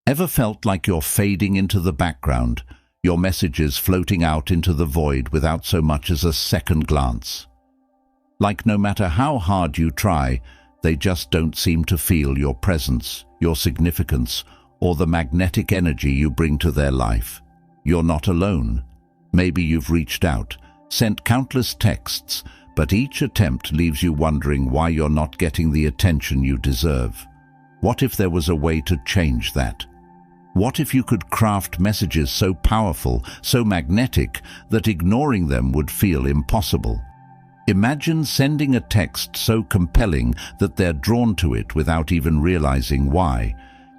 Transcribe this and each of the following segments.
Ever felt like you're fading into the background, your messages floating out into the void without so much as a second glance? Like no matter how hard you try, they just don't seem to feel your presence, your significance, or the magnetic energy you bring to their life. You're not alone. Maybe you've reached out, sent countless texts, but each attempt leaves you wondering why you're not getting the attention you deserve. What if there was a way to change that? What if you could craft messages so powerful, so magnetic, that ignoring them would feel impossible? Imagine sending a text so compelling that they're drawn to it without even realizing why,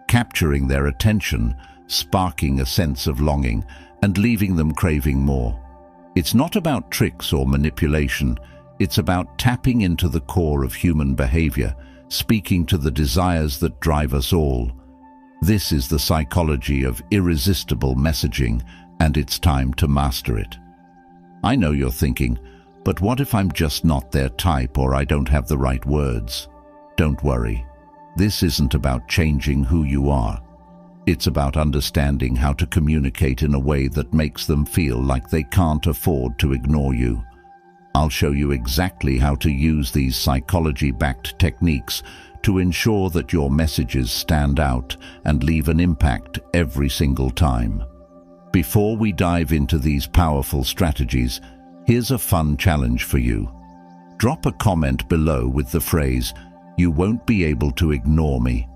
capturing their attention, sparking a sense of longing, and leaving them craving more. It's not about tricks or manipulation. It's about tapping into the core of human behavior, speaking to the desires that drive us all. This is the psychology of irresistible messaging, and it's time to master it. I know you're thinking, but what if I'm just not their type or I don't have the right words? Don't worry. This isn't about changing who you are. It's about understanding how to communicate in a way that makes them feel like they can't afford to ignore you. I'll show you exactly how to use these psychology-backed techniques to ensure that your messages stand out and leave an impact every single time. Before we dive into these powerful strategies, here's a fun challenge for you. Drop a comment below with the phrase, "You won't be able to ignore me."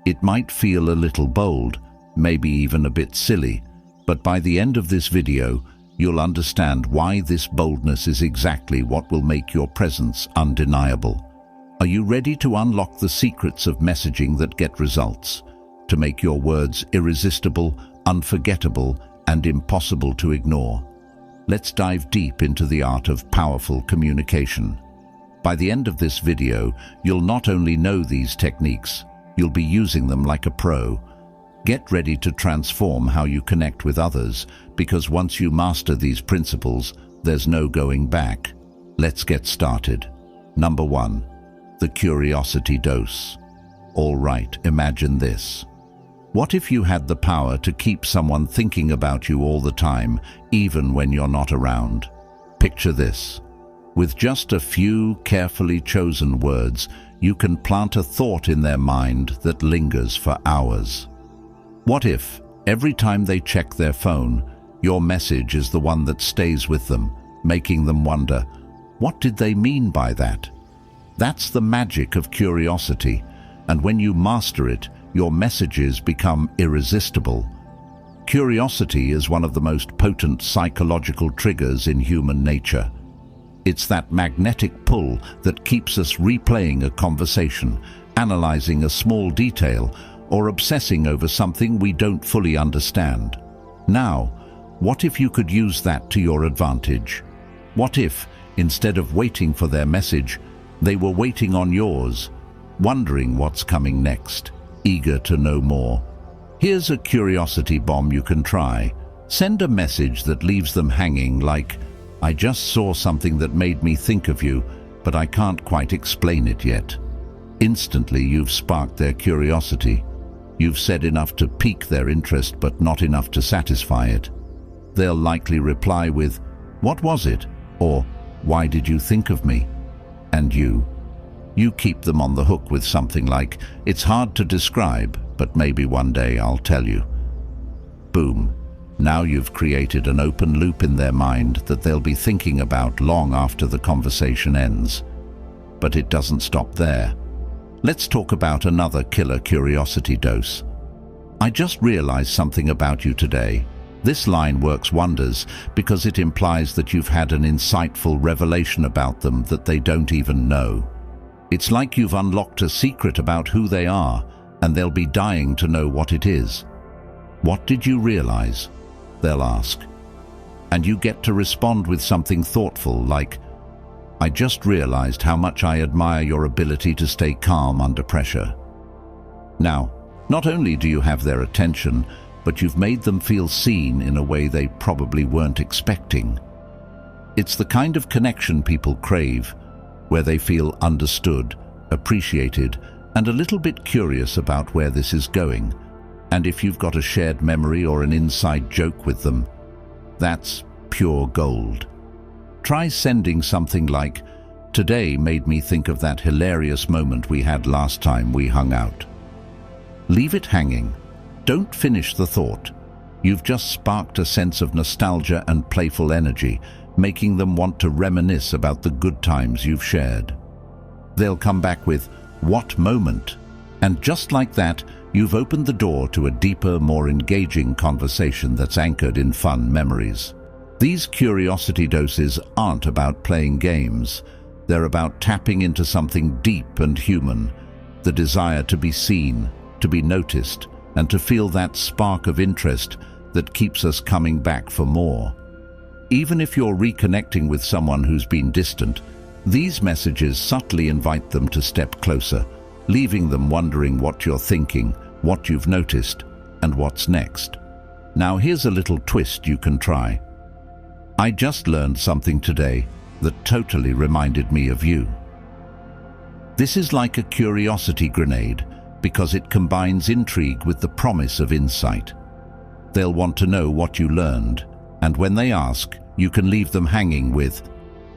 It might feel a little bold, maybe even a bit silly, but by the end of this video, you'll understand why this boldness is exactly what will make your presence undeniable. Are you ready to unlock the secrets of messaging that get results? To make your words irresistible, unforgettable, and impossible to ignore? Let's dive deep into the art of powerful communication. By the end of this video, you'll not only know these techniques, you'll be using them like a pro. Get ready to transform how you connect with others, because once you master these principles, there's no going back. Let's get started. Number 1. The curiosity dose. All right, imagine this. What if you had the power to keep someone thinking about you all the time, even when you're not around? Picture this. With just a few carefully chosen words, you can plant a thought in their mind that lingers for hours. What if, every time they check their phone, your message is the one that stays with them, making them wonder, what did they mean by that? That's the magic of curiosity, and when you master it, your messages become irresistible. Curiosity is one of the most potent psychological triggers in human nature. It's that magnetic pull that keeps us replaying a conversation, analyzing a small detail, or obsessing over something we don't fully understand. Now, what if you could use that to your advantage? What if, instead of waiting for their message, they were waiting on yours, wondering what's coming next, eager to know more? Here's a curiosity bomb you can try. Send a message that leaves them hanging like, "I just saw something that made me think of you, but I can't quite explain it yet." Instantly, you've sparked their curiosity. You've said enough to pique their interest, but not enough to satisfy it. They'll likely reply with, "What was it?" or "Why did you think of me?" And you keep them on the hook with something like, "It's hard to describe, but maybe one day I'll tell you." Boom. Now you've created an open loop in their mind that they'll be thinking about long after the conversation ends. But it doesn't stop there. Let's talk about another killer curiosity dose. "I just realized something about you today." This line works wonders because it implies that you've had an insightful revelation about them that they don't even know. It's like you've unlocked a secret about who they are, and they'll be dying to know what it is. "What did you realize?" they'll ask. And you get to respond with something thoughtful like, "I just realized how much I admire your ability to stay calm under pressure." Now, not only do you have their attention, but you've made them feel seen in a way they probably weren't expecting. It's the kind of connection people crave, where they feel understood, appreciated, and a little bit curious about where this is going. And if you've got a shared memory or an inside joke with them, that's pure gold. Try sending something like, "Today made me think of that hilarious moment we had last time we hung out." Leave it hanging. Don't finish the thought. You've just sparked a sense of nostalgia and playful energy, making them want to reminisce about the good times you've shared. They'll come back with, "What moment?" And just like that, you've opened the door to a deeper, more engaging conversation that's anchored in fun memories. These curiosity doses aren't about playing games. They're about tapping into something deep and human, the desire to be seen, to be noticed, and to feel that spark of interest that keeps us coming back for more. Even if you're reconnecting with someone who's been distant, these messages subtly invite them to step closer, leaving them wondering what you're thinking, what you've noticed, and what's next. Now here's a little twist you can try. "I just learned something today that totally reminded me of you." This is like a curiosity grenade because it combines intrigue with the promise of insight. They'll want to know what you learned, and when they ask, you can leave them hanging with,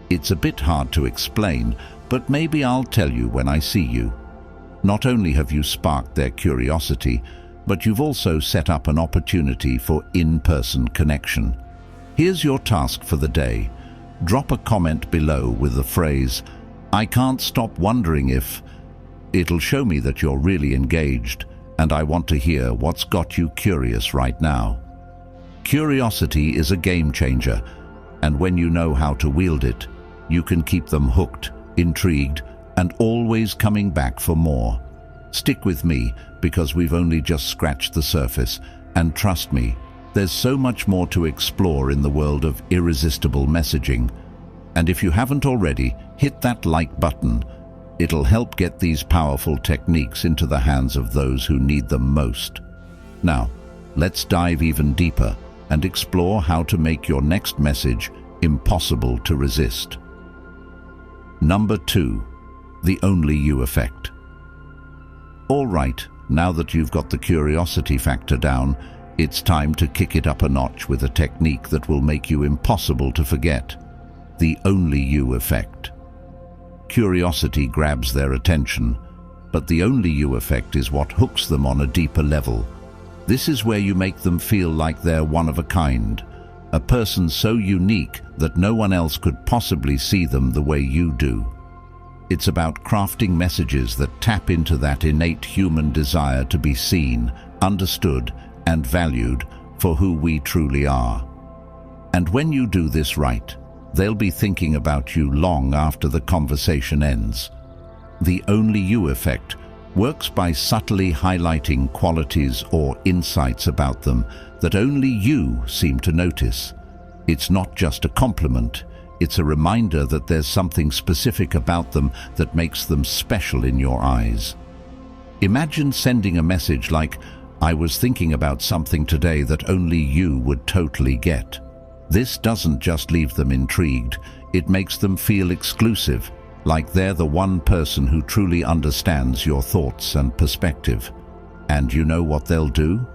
"It's a bit hard to explain, but maybe I'll tell you when I see you." Not only have you sparked their curiosity, but you've also set up an opportunity for in-person connection. Here's your task for the day. Drop a comment below with the phrase, "I can't stop wondering if..." It'll show me that you're really engaged, and I want to hear what's got you curious right now. Curiosity is a game changer, and when you know how to wield it, you can keep them hooked, intrigued, and always coming back for more. Stick with me, because we've only just scratched the surface, and trust me, there's so much more to explore in the world of irresistible messaging. And if you haven't already, hit that like button. It'll help get these powerful techniques into the hands of those who need them most. Now, let's dive even deeper and explore how to make your next message impossible to resist. Number 2. The only you effect. All right, now that you've got the curiosity factor down, it's time to kick it up a notch with a technique that will make you impossible to forget. The only you effect. Curiosity grabs their attention, but the only you effect is what hooks them on a deeper level. This is where you make them feel like they're one of a kind, a person so unique that no one else could possibly see them the way you do. It's about crafting messages that tap into that innate human desire to be seen, understood, and valued for who we truly are. And when you do this right, they'll be thinking about you long after the conversation ends. The only you effect works by subtly highlighting qualities or insights about them that only you seem to notice. It's not just a compliment, it's a reminder that there's something specific about them that makes them special in your eyes. Imagine sending a message like, "I was thinking about something today that only you would totally get." This doesn't just leave them intrigued, it makes them feel exclusive, like they're the one person who truly understands your thoughts and perspective. And you know what they'll do?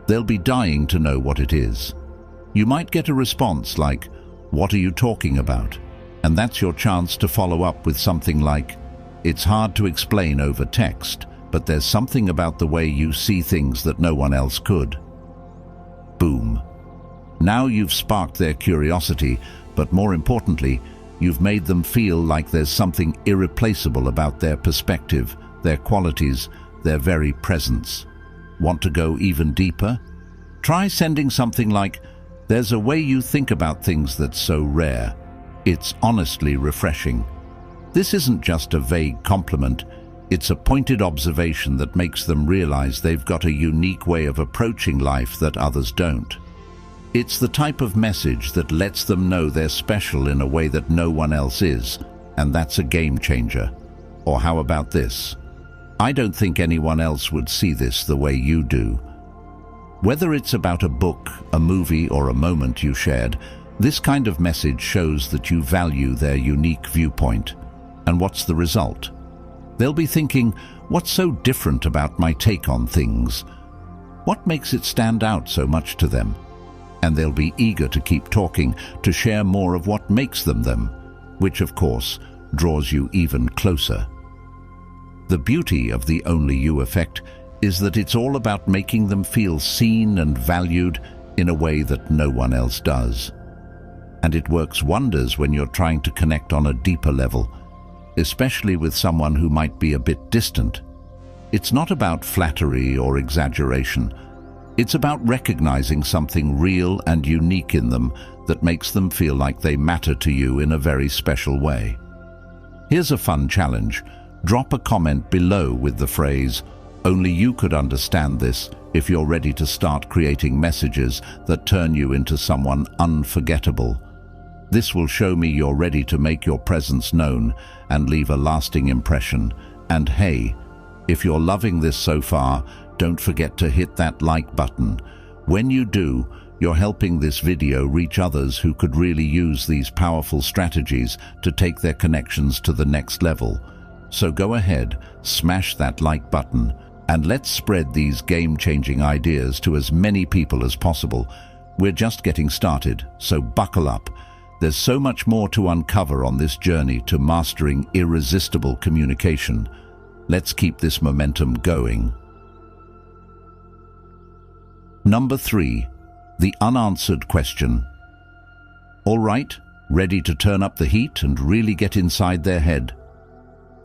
They'll be dying to know what it is. You might get a response like, "What are you talking about?" And that's your chance to follow up with something like, "It's hard to explain over text, but there's something about the way you see things that no one else could." Boom. Now you've sparked their curiosity, but more importantly, you've made them feel like there's something irreplaceable about their perspective, their qualities, their very presence. Want to go even deeper? Try sending something like, "There's a way you think about things that's so rare. It's honestly refreshing." This isn't just a vague compliment, it's a pointed observation that makes them realize they've got a unique way of approaching life that others don't. It's the type of message that lets them know they're special in a way that no one else is, and that's a game changer. Or how about this? "I don't think anyone else would see this the way you do." Whether it's about a book, a movie, or a moment you shared, this kind of message shows that you value their unique viewpoint. And what's the result? They'll be thinking, "What's so different about my take on things?" What makes it stand out so much to them? And they'll be eager to keep talking, to share more of what makes them, which of course draws you even closer. The beauty of the Only You effect is that it's all about making them feel seen and valued in a way that no one else does. And it works wonders when you're trying to connect on a deeper level, especially with someone who might be a bit distant. It's not about flattery or exaggeration. It's about recognizing something real and unique in them that makes them feel like they matter to you in a very special way. Here's a fun challenge. Drop a comment below with the phrase, "Only you could understand this," if you're ready to start creating messages that turn you into someone unforgettable. This will show me you're ready to make your presence known and leave a lasting impression. And hey, if you're loving this so far, don't forget to hit that like button. When you do, you're helping this video reach others who could really use these powerful strategies to take their connections to the next level. So go ahead, smash that like button, and let's spread these game-changing ideas to as many people as possible. We're just getting started, so buckle up. There's so much more to uncover on this journey to mastering irresistible communication. Let's keep this momentum going. Number 3. The unanswered question. All right, ready to turn up the heat and really get inside their head?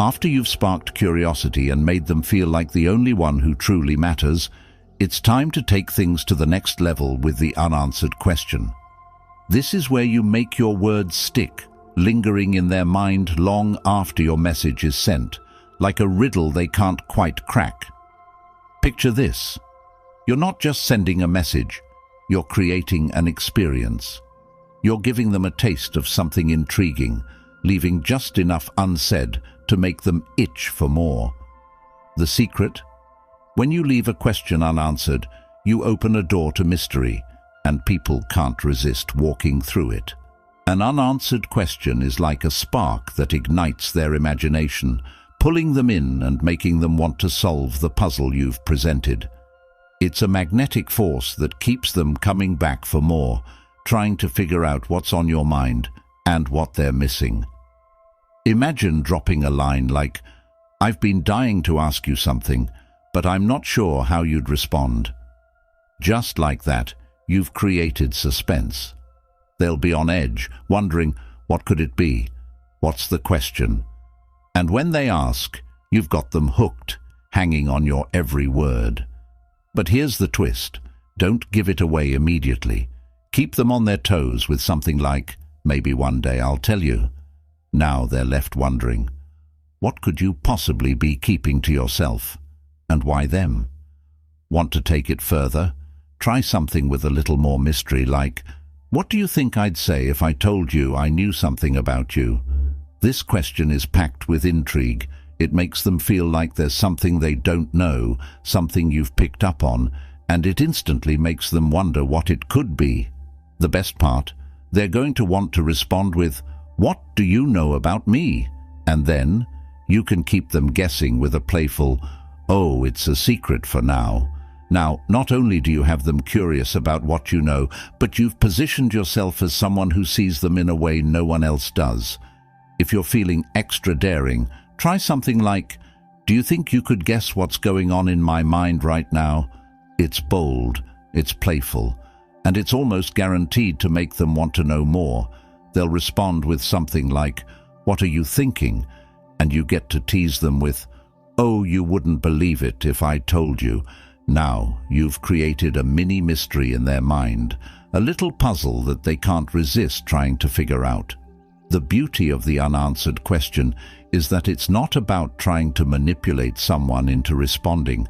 After you've sparked curiosity and made them feel like the only one who truly matters, it's time to take things to the next level with the unanswered question. This is where you make your words stick, lingering in their mind long after your message is sent, like a riddle they can't quite crack. Picture this. You're not just sending a message, you're creating an experience. You're giving them a taste of something intriguing, leaving just enough unsaid to make them itch for more. The secret? When you leave a question unanswered, you open a door to mystery, and people can't resist walking through it. An unanswered question is like a spark that ignites their imagination, pulling them in and making them want to solve the puzzle you've presented. It's a magnetic force that keeps them coming back for more, trying to figure out what's on your mind and what they're missing. Imagine dropping a line like, "I've been dying to ask you something, but I'm not sure how you'd respond." Just like that, you've created suspense. They'll be on edge, wondering, what could it be? What's the question? And when they ask, you've got them hooked, hanging on your every word. But here's the twist. Don't give it away immediately. Keep them on their toes with something like, "Maybe one day I'll tell you." Now they're left wondering, what could you possibly be keeping to yourself? And why them? Want to take it further? Try something with a little more mystery like, "What do you think I'd say if I told you I knew something about you?" This question is packed with intrigue. It makes them feel like there's something they don't know, something you've picked up on, and it instantly makes them wonder what it could be. The best part, they're going to want to respond with, "What do you know about me?" And then you can keep them guessing with a playful, "Oh, it's a secret for now." Now, not only do you have them curious about what you know, but you've positioned yourself as someone who sees them in a way no one else does. If you're feeling extra daring, try something like, "Do you think you could guess what's going on in my mind right now?" It's bold, it's playful, and it's almost guaranteed to make them want to know more. They'll respond with something like, "What are you thinking?" And you get to tease them with, "Oh, you wouldn't believe it if I told you." Now you've created a mini mystery in their mind, a little puzzle that they can't resist trying to figure out. The beauty of the unanswered question is that it's not about trying to manipulate someone into responding.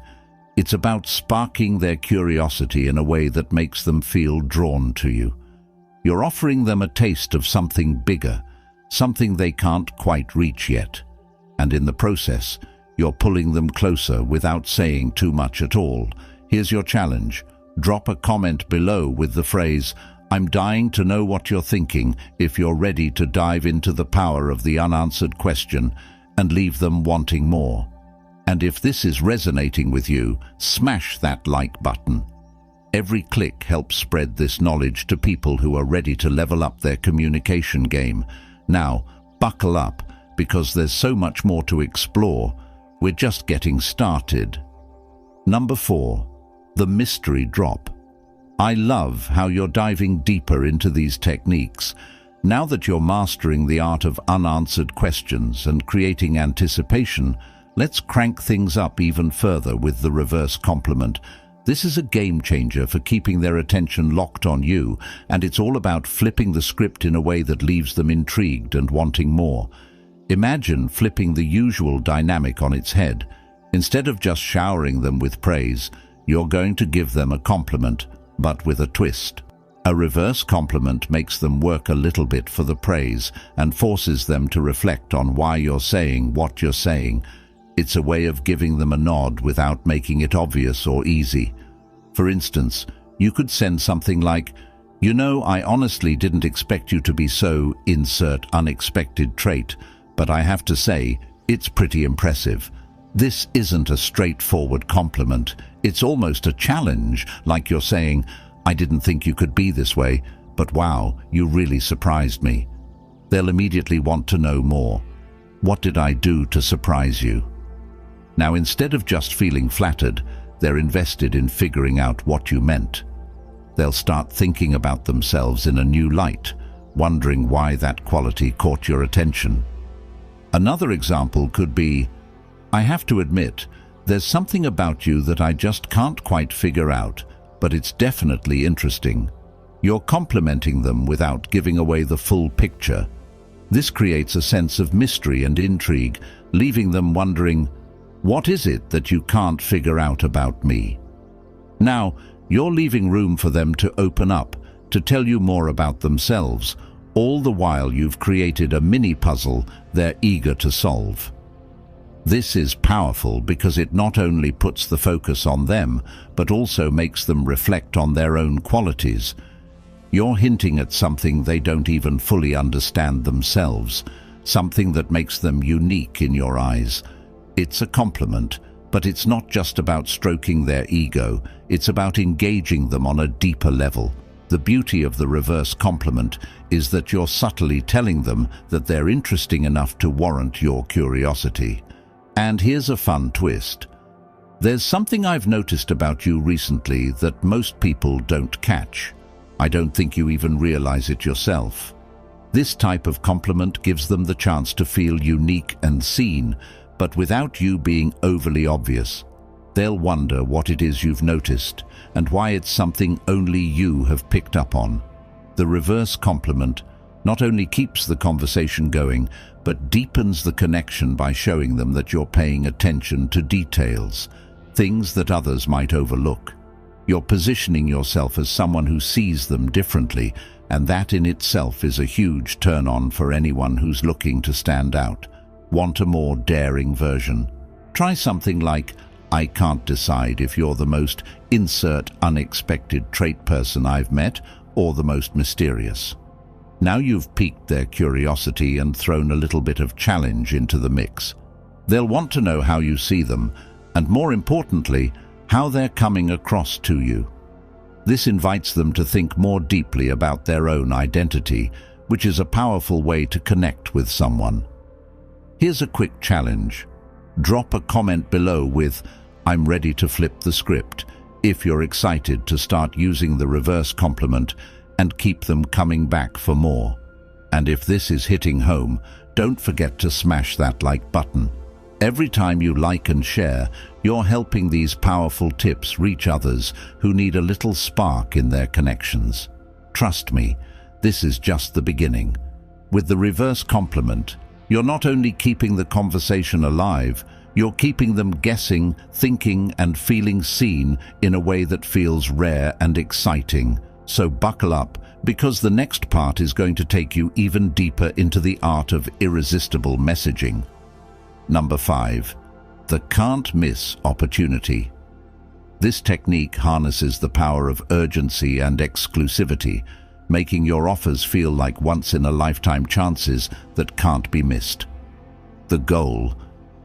It's about sparking their curiosity in a way that makes them feel drawn to you. You're offering them a taste of something bigger, something they can't quite reach yet. And in the process, you're pulling them closer without saying too much at all. Here's your challenge. Drop a comment below with the phrase, "I'm dying to know what you're thinking," if you're ready to dive into the power of the unanswered question and leave them wanting more. And if this is resonating with you, smash that like button. Every click helps spread this knowledge to people who are ready to level up their communication game. Now, buckle up, because there's so much more to explore. We're just getting started. Number 4. The mystery drop. I love how you're diving deeper into these techniques. Now that you're mastering the art of unanswered questions and creating anticipation, let's crank things up even further with the reverse compliment. This is a game changer for keeping their attention locked on you, and it's all about flipping the script in a way that leaves them intrigued and wanting more. Imagine flipping the usual dynamic on its head. Instead of just showering them with praise, you're going to give them a compliment, but with a twist. A reverse compliment makes them work a little bit for the praise and forces them to reflect on why you're saying what you're saying. It's a way of giving them a nod without making it obvious or easy. For instance, you could send something like, "You know, I honestly didn't expect you to be so insert unexpected trait, but I have to say, it's pretty impressive." This isn't a straightforward compliment. It's almost a challenge, like you're saying, "I didn't think you could be this way, but wow, you really surprised me." They'll immediately want to know more. What did I do to surprise you? Now, instead of just feeling flattered, they're invested in figuring out what you meant. They'll start thinking about themselves in a new light, wondering why that quality caught your attention. Another example could be, "I have to admit, there's something about you that I just can't quite figure out, but it's definitely interesting." You're complimenting them without giving away the full picture. This creates a sense of mystery and intrigue, leaving them wondering, what is it that you can't figure out about me? Now, you're leaving room for them to open up, to tell you more about themselves, all the while you've created a mini puzzle they're eager to solve. This is powerful because it not only puts the focus on them, but also makes them reflect on their own qualities. You're hinting at something they don't even fully understand themselves, something that makes them unique in your eyes. It's a compliment, but it's not just about stroking their ego, it's about engaging them on a deeper level. The beauty of the reverse compliment is that you're subtly telling them that they're interesting enough to warrant your curiosity. And here's a fun twist. There's something I've noticed about you recently that most people don't catch. I don't think you even realize it yourself. This type of compliment gives them the chance to feel unique and seen, but without you being overly obvious. They'll wonder what it is you've noticed and why it's something only you have picked up on. The reverse compliment not only keeps the conversation going, but deepens the connection by showing them that you're paying attention to details, things that others might overlook. You're positioning yourself as someone who sees them differently, and that in itself is a huge turn-on for anyone who's looking to stand out. Want a more daring version? Try something like, "I can't decide if you're the most insert unexpected trait person I've met or the most mysterious." Now you've piqued their curiosity and thrown a little bit of challenge into the mix. They'll want to know how you see them, and more importantly, how they're coming across to you. This invites them to think more deeply about their own identity, which is a powerful way to connect with someone. Here's a quick challenge. Drop a comment below with, "I'm ready to flip the script," if you're excited to start using the reverse compliment and keep them coming back for more. And if this is hitting home, don't forget to smash that like button. Every time you like and share, you're helping these powerful tips reach others who need a little spark in their connections. Trust me, this is just the beginning. With the reverse compliment, you're not only keeping the conversation alive, you're keeping them guessing, thinking, and feeling seen in a way that feels rare and exciting. So buckle up, because the next part is going to take you even deeper into the art of irresistible messaging. Number 5. The can't miss opportunity. This technique harnesses the power of urgency and exclusivity, making your offers feel like once-in-a-lifetime chances that can't be missed. The goal: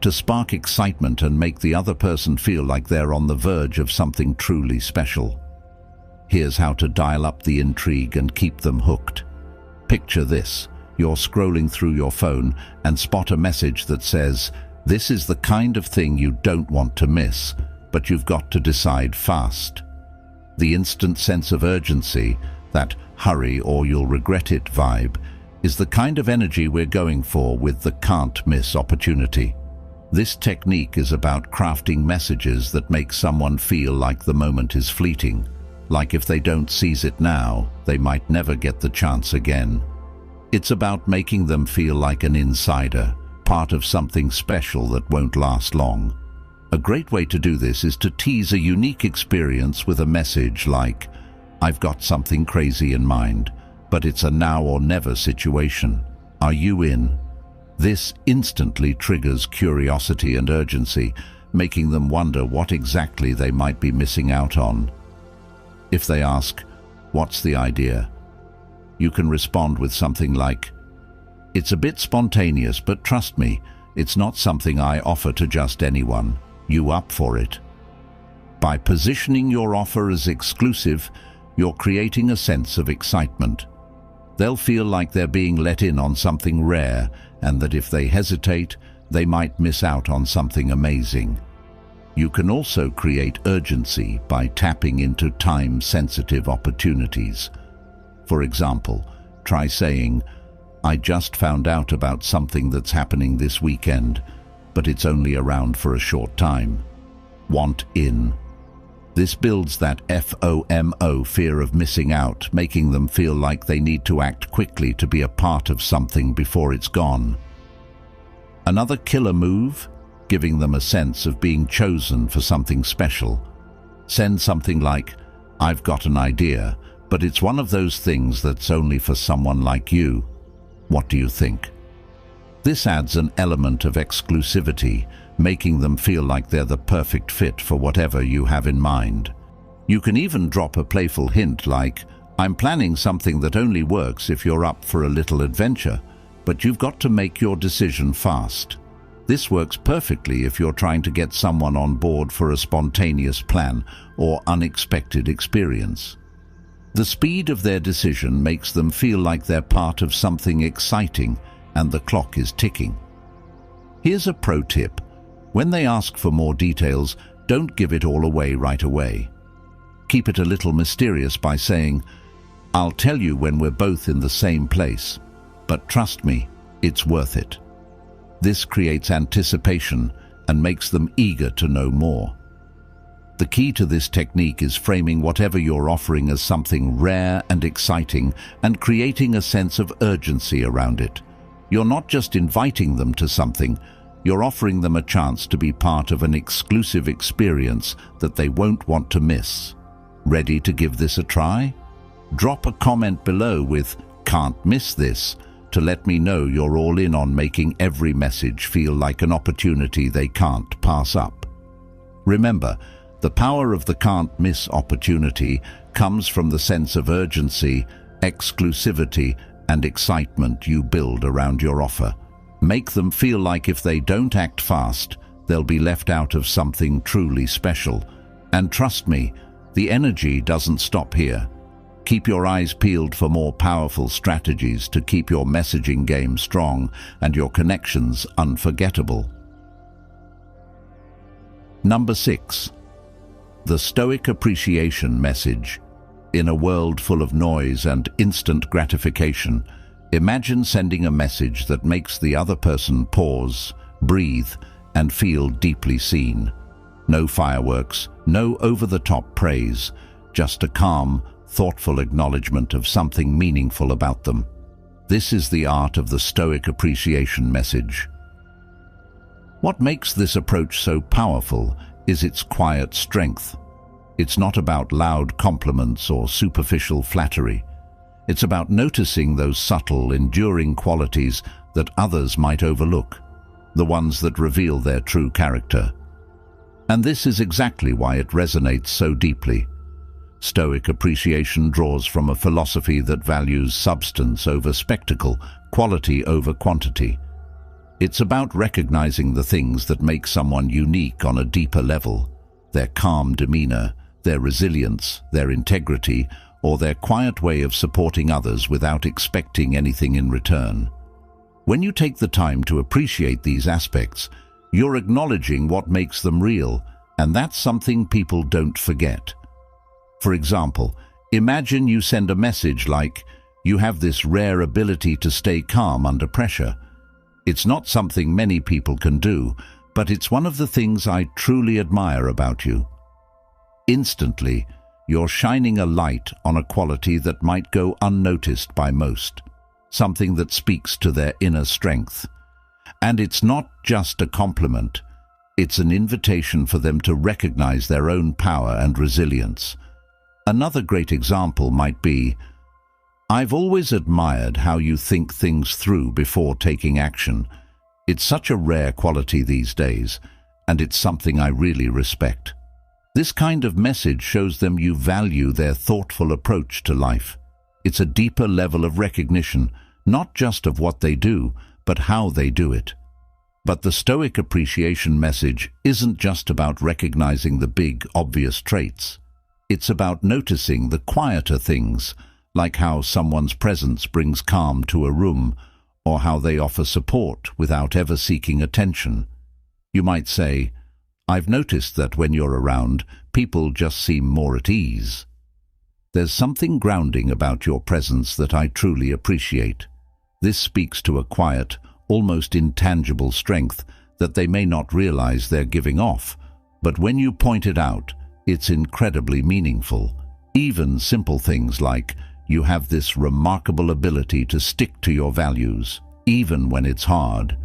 to spark excitement and make the other person feel like they're on the verge of something truly special. Here's how to dial up the intrigue and keep them hooked. Picture this. You're scrolling through your phone and spot a message that says, "This is the kind of thing you don't want to miss, but you've got to decide fast." The instant sense of urgency, that hurry or you'll regret it vibe, is the kind of energy we're going for with the can't miss opportunity. This technique is about crafting messages that make someone feel like the moment is fleeting, like if they don't seize it now, they might never get the chance again. It's about making them feel like an insider, part of something special that won't last long. A great way to do this is to tease a unique experience with a message like, "I've got something crazy in mind, but it's a now or never situation. Are you in?" This instantly triggers curiosity and urgency, making them wonder what exactly they might be missing out on. If they ask, "What's the idea?" you can respond with something like, "It's a bit spontaneous, but trust me, it's not something I offer to just anyone. You up for it?" By positioning your offer as exclusive, you're creating a sense of excitement. They'll feel like they're being let in on something rare, and that if they hesitate, they might miss out on something amazing. You can also create urgency by tapping into time-sensitive opportunities. For example, try saying, "I just found out about something that's happening this weekend, but it's only around for a short time. Want in?" This builds that FOMO, fear of missing out, making them feel like they need to act quickly to be a part of something before it's gone. Another killer move, giving them a sense of being chosen for something special. Send something like, "I've got an idea, but it's one of those things that's only for someone like you. What do you think?" This adds an element of exclusivity, making them feel like they're the perfect fit for whatever you have in mind. You can even drop a playful hint like, "I'm planning something that only works if you're up for a little adventure, but you've got to make your decision fast." This works perfectly if you're trying to get someone on board for a spontaneous plan or unexpected experience. The speed of their decision makes them feel like they're part of something exciting and the clock is ticking. Here's a pro tip. When they ask for more details, don't give it all away right away. Keep it a little mysterious by saying, "I'll tell you when we're both in the same place, but trust me, it's worth it." This creates anticipation and makes them eager to know more. The key to this technique is framing whatever you're offering as something rare and exciting and creating a sense of urgency around it. You're not just inviting them to something, you're offering them a chance to be part of an exclusive experience that they won't want to miss. Ready to give this a try? Drop a comment below with "Can't miss this" to let me know you're all in on making every message feel like an opportunity they can't pass up. Remember, the power of the can't miss opportunity comes from the sense of urgency, exclusivity, and excitement you build around your offer. Make them feel like if they don't act fast, they'll be left out of something truly special. And trust me, the energy doesn't stop here. Keep your eyes peeled for more powerful strategies to keep your messaging game strong and your connections unforgettable. Number 6. The Stoic appreciation message. In a world full of noise and instant gratification, imagine sending a message that makes the other person pause, breathe, and feel deeply seen. No fireworks, no over-the-top praise, just a calm, thoughtful acknowledgement of something meaningful about them. This is the art of the Stoic appreciation message. What makes this approach so powerful is its quiet strength. It's not about loud compliments or superficial flattery. It's about noticing those subtle, enduring qualities that others might overlook, the ones that reveal their true character. And this is exactly why it resonates so deeply. Stoic appreciation draws from a philosophy that values substance over spectacle, quality over quantity. It's about recognizing the things that make someone unique on a deeper level: their calm demeanor, their resilience, their integrity, or their quiet way of supporting others without expecting anything in return. When you take the time to appreciate these aspects, you're acknowledging what makes them real, and that's something people don't forget. For example, imagine you send a message like, "You have this rare ability to stay calm under pressure." It's not something many people can do, but it's one of the things I truly admire about you. Instantly, you're shining a light on a quality that might go unnoticed by most, something that speaks to their inner strength. And it's not just a compliment, it's an invitation for them to recognize their own power and resilience. Another great example might be, "I've always admired how you think things through before taking action. It's such a rare quality these days, and it's something I really respect." This kind of message shows them you value their thoughtful approach to life. It's a deeper level of recognition, not just of what they do, but how they do it. But the Stoic appreciation message isn't just about recognizing the big, obvious traits. It's about noticing the quieter things, like how someone's presence brings calm to a room, or how they offer support without ever seeking attention. You might say, "I've noticed that when you're around, people just seem more at ease. There's something grounding about your presence that I truly appreciate." This speaks to a quiet, almost intangible strength that they may not realize they're giving off, but when you point it out, it's incredibly meaningful. Even simple things like, "You have this remarkable ability to stick to your values, even when it's hard."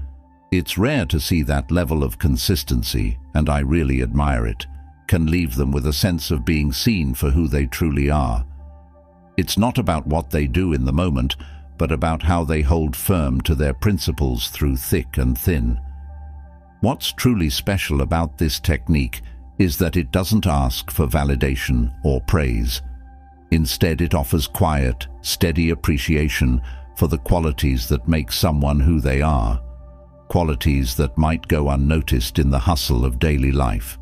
It's rare to see that level of consistency, and I really admire it. Can leave them with a sense of being seen for who they truly are. It's not about what they do in the moment, but about how they hold firm to their principles through thick and thin. What's truly special about this technique is that it doesn't ask for validation or praise. Instead, it offers quiet, steady appreciation for the qualities that make someone who they are, qualities that might go unnoticed in the hustle of daily life.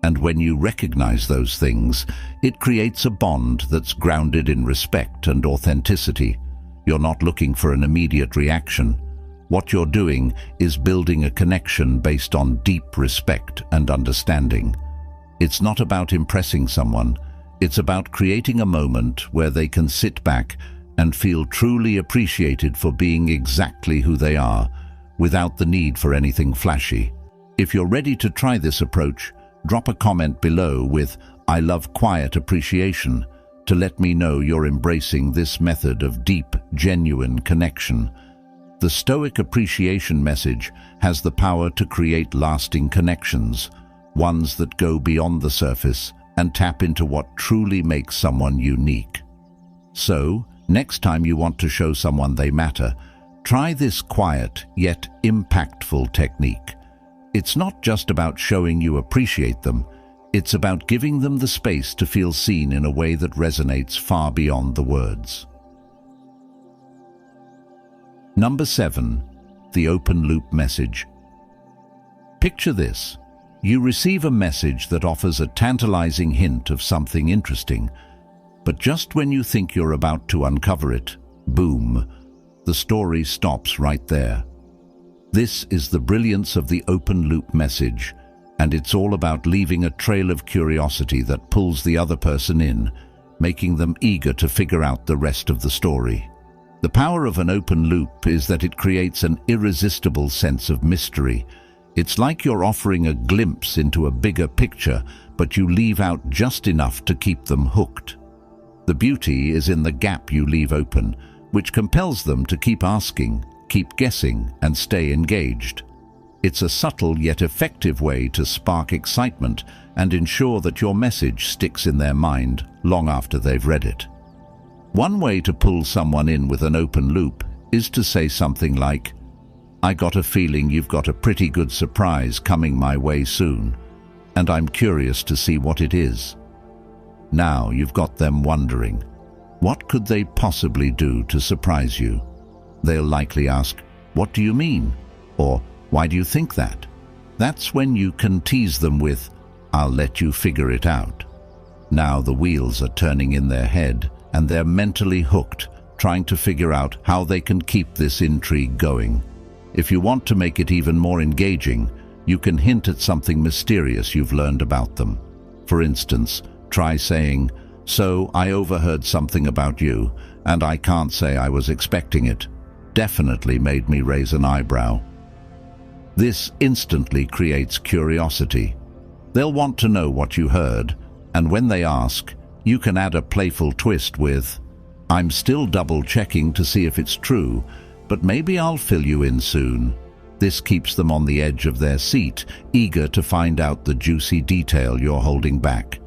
And when you recognize those things, it creates a bond that's grounded in respect and authenticity. You're not looking for an immediate reaction. What you're doing is building a connection based on deep respect and understanding. It's not about impressing someone. It's about creating a moment where they can sit back and feel truly appreciated for being exactly who they are, without the need for anything flashy. If you're ready to try this approach, drop a comment below with "I love quiet appreciation" to let me know you're embracing this method of deep, genuine connection. The Stoic appreciation message has the power to create lasting connections, ones that go beyond the surface and tap into what truly makes someone unique. So, next time you want to show someone they matter, try this quiet yet impactful technique. It's not just about showing you appreciate them, it's about giving them the space to feel seen in a way that resonates far beyond the words. Number 7. The open loop message. Picture this. You receive a message that offers a tantalizing hint of something interesting, but just when you think you're about to uncover it, boom, the story stops right there. This is the brilliance of the open loop message, and it's all about leaving a trail of curiosity that pulls the other person in, making them eager to figure out the rest of the story. The power of an open loop is that it creates an irresistible sense of mystery. It's like you're offering a glimpse into a bigger picture, but you leave out just enough to keep them hooked. The beauty is in the gap you leave open, which compels them to keep asking, keep guessing, and stay engaged. It's a subtle yet effective way to spark excitement and ensure that your message sticks in their mind long after they've read it. One way to pull someone in with an open loop is to say something like, "I got a feeling you've got a pretty good surprise coming my way soon, and I'm curious to see what it is." Now you've got them wondering, what could they possibly do to surprise you? They'll likely ask, "What do you mean?" Or, why do you think that? That's when you can tease them with, I'll let you figure it out. Now the wheels are turning in their head, and they're mentally hooked, trying to figure out how they can keep this intrigue going. If you want to make it even more engaging, you can hint at something mysterious you've learned about them. For instance, try saying, "So I overheard something about you, and I can't say I was expecting it. Definitely made me raise an eyebrow." This instantly creates curiosity. They'll want to know what you heard, and when they ask, you can add a playful twist with, "I'm still double-checking to see if it's true, but maybe I'll fill you in soon." This keeps them on the edge of their seat, eager to find out the juicy detail you're holding back.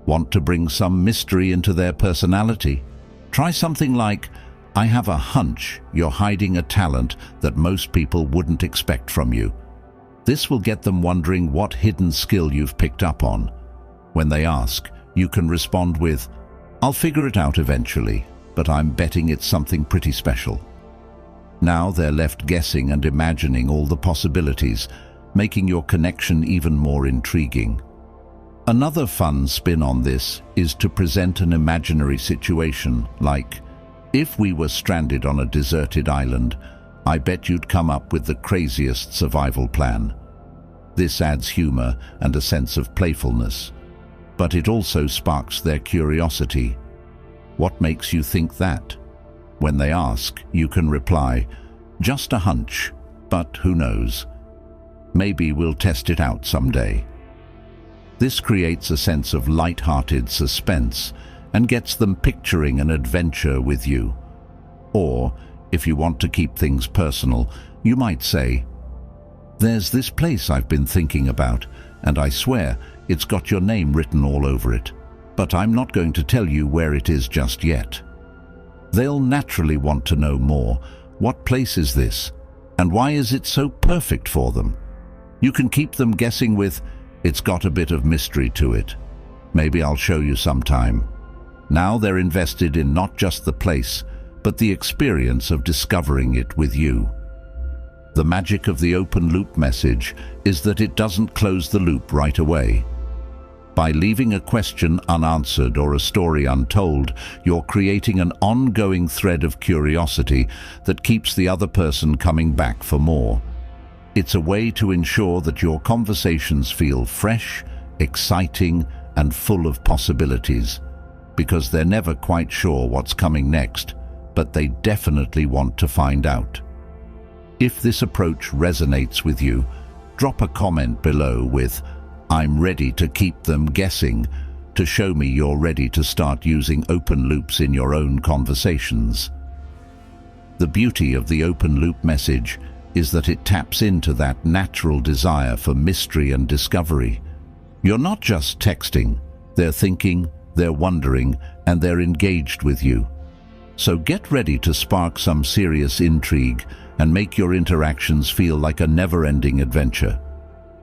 Want to bring some mystery into their personality? Try something like, "I have a hunch you're hiding a talent that most people wouldn't expect from you." This will get them wondering what hidden skill you've picked up on. When they ask, you can respond with, "I'll figure it out eventually, but I'm betting it's something pretty special." Now they're left guessing and imagining all the possibilities, making your connection even more intriguing. Another fun spin on this is to present an imaginary situation, like, "If we were stranded on a deserted island, I bet you'd come up with the craziest survival plan." This adds humor and a sense of playfulness, but it also sparks their curiosity. "What makes you think that?" When they ask, you can reply, "Just a hunch, but who knows? Maybe we'll test it out someday." This creates a sense of light-hearted suspense and gets them picturing an adventure with you. Or, if you want to keep things personal, you might say, "There's this place I've been thinking about, and I swear it's got your name written all over it, but I'm not going to tell you where it is just yet." They'll naturally want to know more. What place is this? And why is it so perfect for them? You can keep them guessing with, "It's got a bit of mystery to it. Maybe I'll show you sometime." Now they're invested in not just the place, but the experience of discovering it with you. The magic of the open loop message is that it doesn't close the loop right away. By leaving a question unanswered or a story untold, you're creating an ongoing thread of curiosity that keeps the other person coming back for more. It's a way to ensure that your conversations feel fresh, exciting, and full of possibilities, because they're never quite sure what's coming next, but they definitely want to find out. If this approach resonates with you, drop a comment below with, "I'm ready to keep them guessing," to show me you're ready to start using open loops in your own conversations. The beauty of the open loop message is that it taps into that natural desire for mystery and discovery. You're not just texting, they're thinking, they're wondering, and they're engaged with you. So get ready to spark some serious intrigue and make your interactions feel like a never-ending adventure.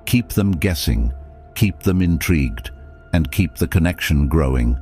Keep them guessing, keep them intrigued, and keep the connection growing.